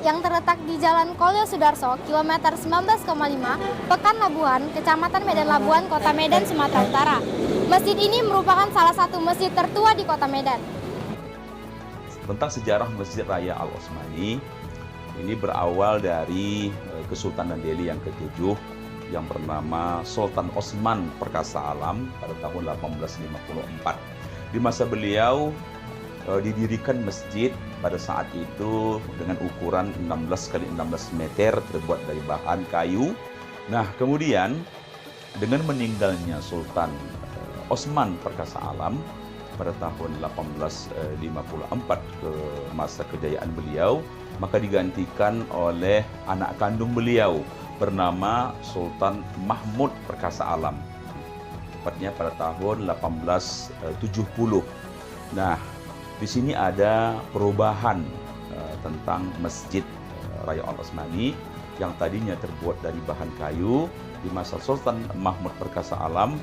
yang terletak di Jalan Kolyo Sudarso, kilometer 19,5, Pekan Labuhan, Kecamatan Medan Labuhan, Kota Medan, Sumatera Utara. Masjid ini merupakan salah satu masjid tertua di Kota Medan. Tentang sejarah Masjid Raya Al-Osmani, ini berawal dari Kesultanan Delhi yang ke-7 yang bernama Sultan Osman Perkasa Alam pada tahun 1854. Di masa beliau didirikan masjid pada saat itu dengan ukuran 16 kali 16 meter terbuat dari bahan kayu. Nah, kemudian dengan meninggalnya Sultan Osman Perkasa Alam pada tahun 1854 ke masa kejayaan beliau, maka digantikan oleh anak kandung beliau bernama Sultan Mahmud Perkasa Alam, tepatnya pada tahun 1870. Nah, di sini ada perubahan tentang Masjid Raya Al-Osmani yang tadinya terbuat dari bahan kayu. Di masa Sultan Mahmud Perkasa Alam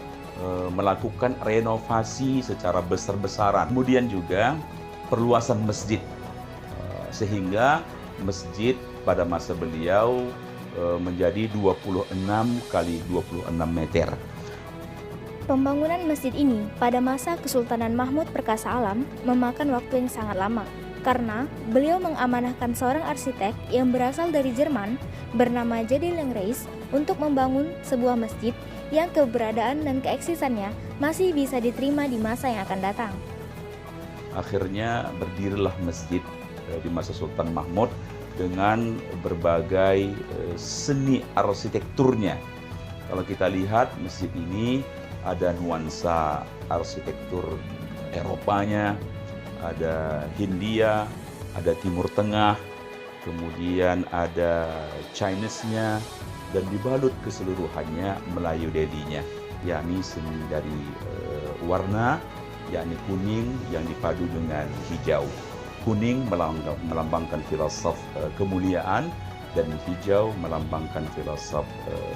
melakukan renovasi secara besar-besaran. Kemudian juga perluasan masjid, sehingga masjid pada masa beliau menjadi 26 kali 26 meter. Pembangunan masjid ini pada masa Kesultanan Mahmud Perkasa Alam memakan waktu yang sangat lama karena beliau mengamanahkan seorang arsitek yang berasal dari Jerman bernama J.D. Langres untuk membangun sebuah masjid yang keberadaan dan keeksistannya masih bisa diterima di masa yang akan datang. Akhirnya berdirilah masjid di masa Sultan Mahmud dengan berbagai seni arsitekturnya. Kalau kita lihat masjid ini ada nuansa arsitektur Eropanya, ada Hindia, ada Timur Tengah, kemudian ada Chinese-nya, dan dibalut keseluruhannya Melayu Delhi-nya, yakni seni dari warna, yakni kuning yang dipadu dengan hijau. Kuning melambangkan filsaf kemuliaan, dan hijau melambangkan filsaf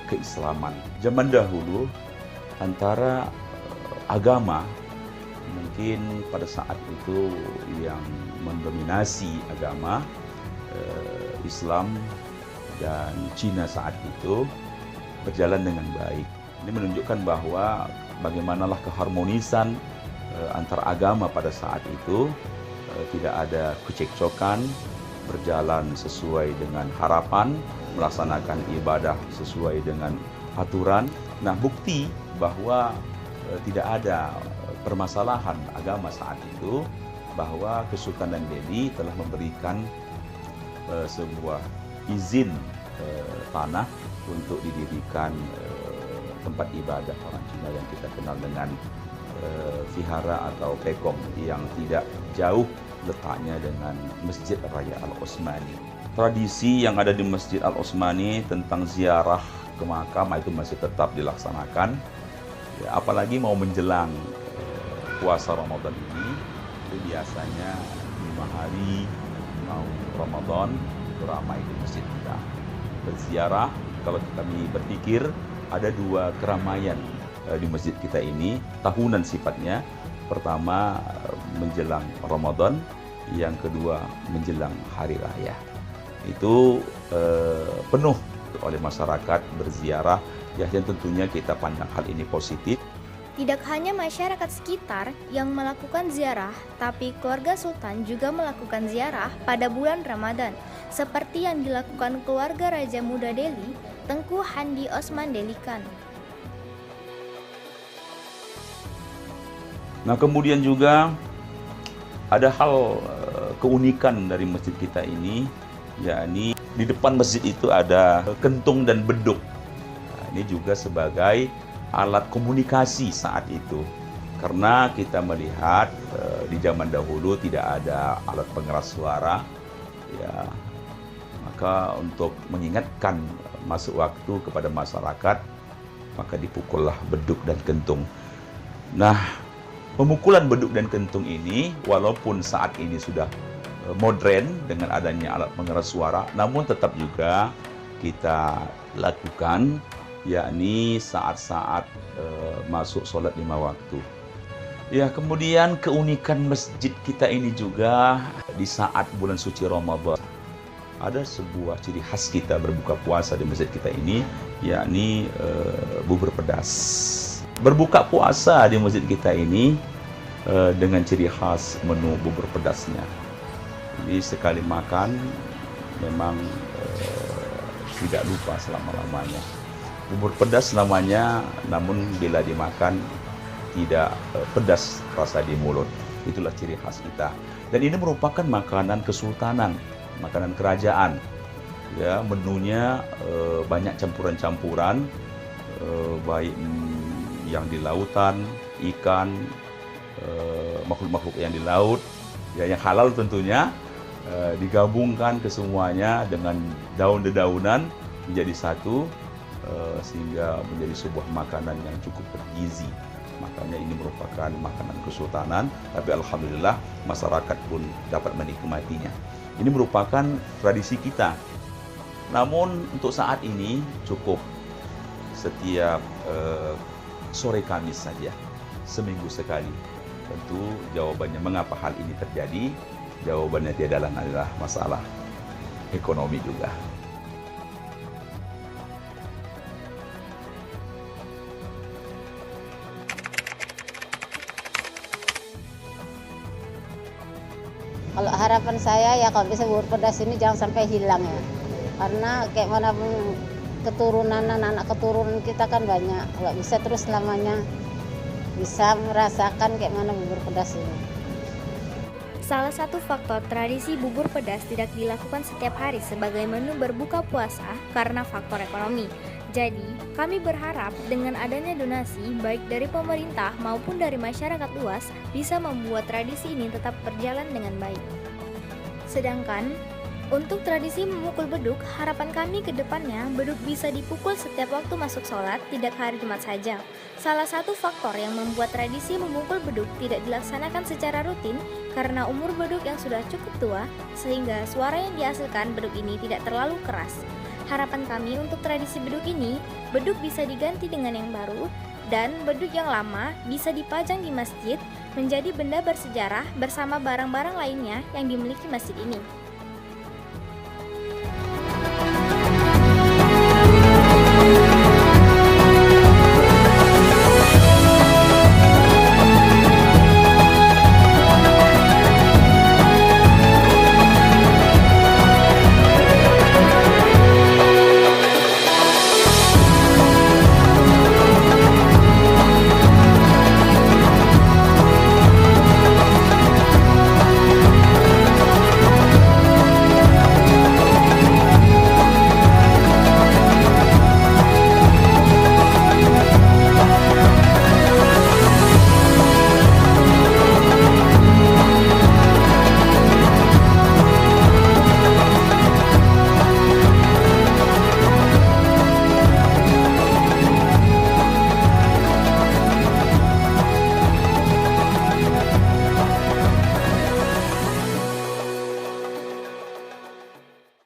keislaman. Zaman dahulu antara agama, mungkin pada saat itu yang mendominasi agama Islam dan Cina saat itu berjalan dengan baik. Ini menunjukkan bahwa bagaimanalah keharmonisan antar agama pada saat itu, tidak ada kecekcokan, berjalan sesuai dengan harapan, melaksanakan ibadah sesuai dengan aturan. Nah, bukti bahwa tidak ada permasalahan agama saat itu, bahwa Kesultanan Delhi telah memberikan sebuah izin tanah untuk didirikan tempat ibadah orang Cina yang kita kenal dengan vihara atau pekom, yang tidak jauh letaknya dengan Masjid Raya Al-Osmani. Tradisi yang ada di Masjid Al-Osmani tentang ziarah ke makam itu masih tetap dilaksanakan. Ya, apalagi mau menjelang puasa Ramadan ini, itu biasanya 5 hari mau Ramadan itu ramai di masjid kita. Berziarah, kalau kami berpikir ada 2 keramaian di masjid kita ini, tahunan sifatnya. Pertama menjelang Ramadan, yang kedua menjelang hari raya. Itu penuh oleh masyarakat berziarah, ya, yang tentunya kita pandang hal ini positif. Tidak hanya masyarakat sekitar yang melakukan ziarah, tapi keluarga Sultan juga melakukan ziarah pada bulan Ramadan, seperti yang dilakukan keluarga Raja Muda Delhi, Tengku Handi Osman Delhi Khan. Nah, kemudian juga ada hal keunikan dari masjid kita ini, yakni di depan masjid itu ada kentung dan beduk. Nah, ini juga sebagai alat komunikasi saat itu, karena kita melihat di zaman dahulu tidak ada alat pengeras suara, ya, maka untuk mengingatkan masuk waktu kepada masyarakat, maka dipukullah beduk dan kentung. Nah, pemukulan beduk dan kentung ini walaupun saat ini sudah modern dengan adanya alat pengeras suara, namun tetap juga kita lakukan, yakni saat-saat masuk sholat 5 waktu. Ya, kemudian keunikan masjid kita ini juga di saat bulan suci Ramadan. ada sebuah ciri khas kita berbuka puasa di masjid kita ini, yakni bubur pedas. Berbuka puasa di masjid kita ini dengan ciri khas menu bubur pedasnya. Jadi sekali makan memang tidak lupa selama-lamanya. Bubur pedas namanya, namun bila dimakan tidak pedas rasa di mulut. Itulah ciri khas kita. Dan ini merupakan makanan kesultanan, makanan kerajaan. Ya, menunya banyak campuran-campuran, baik yang di lautan, ikan, makhluk-makhluk yang di laut, ya yang halal tentunya, digabungkan ke semuanya dengan daun-dedaunan menjadi satu, sehingga menjadi sebuah makanan yang cukup bergizi. Makanya ini merupakan makanan kesultanan, tapi alhamdulillah masyarakat pun dapat menikmatinya. Ini merupakan tradisi kita. Namun untuk saat ini cukup setiap sore Kamis saja, seminggu sekali. Tentu jawabannya mengapa hal ini terjadi, jawabannya tiada lain adalah masalah ekonomi juga. Kalau harapan saya ya kalau bisa bubur pedas ini jangan sampai hilang ya. Karena kayak mana pun keturunan anak keturunan kita kan banyak, nggak bisa terus selamanya bisa merasakan kayak mana bubur pedas ini. Salah satu faktor tradisi bubur pedas tidak dilakukan setiap hari sebagai menu berbuka puasa karena faktor ekonomi. Jadi, kami berharap dengan adanya donasi baik dari pemerintah maupun dari masyarakat luas bisa membuat tradisi ini tetap berjalan dengan baik. Sedangkan, untuk tradisi memukul beduk, harapan kami ke depannya beduk bisa dipukul setiap waktu masuk sholat, tidak hari Jumat saja. Salah satu faktor yang membuat tradisi memukul beduk tidak dilaksanakan secara rutin karena umur beduk yang sudah cukup tua, sehingga suara yang dihasilkan beduk ini tidak terlalu keras. Harapan kami untuk tradisi beduk ini, beduk bisa diganti dengan yang baru, dan beduk yang lama bisa dipajang di masjid menjadi benda bersejarah bersama barang-barang lainnya yang dimiliki masjid ini.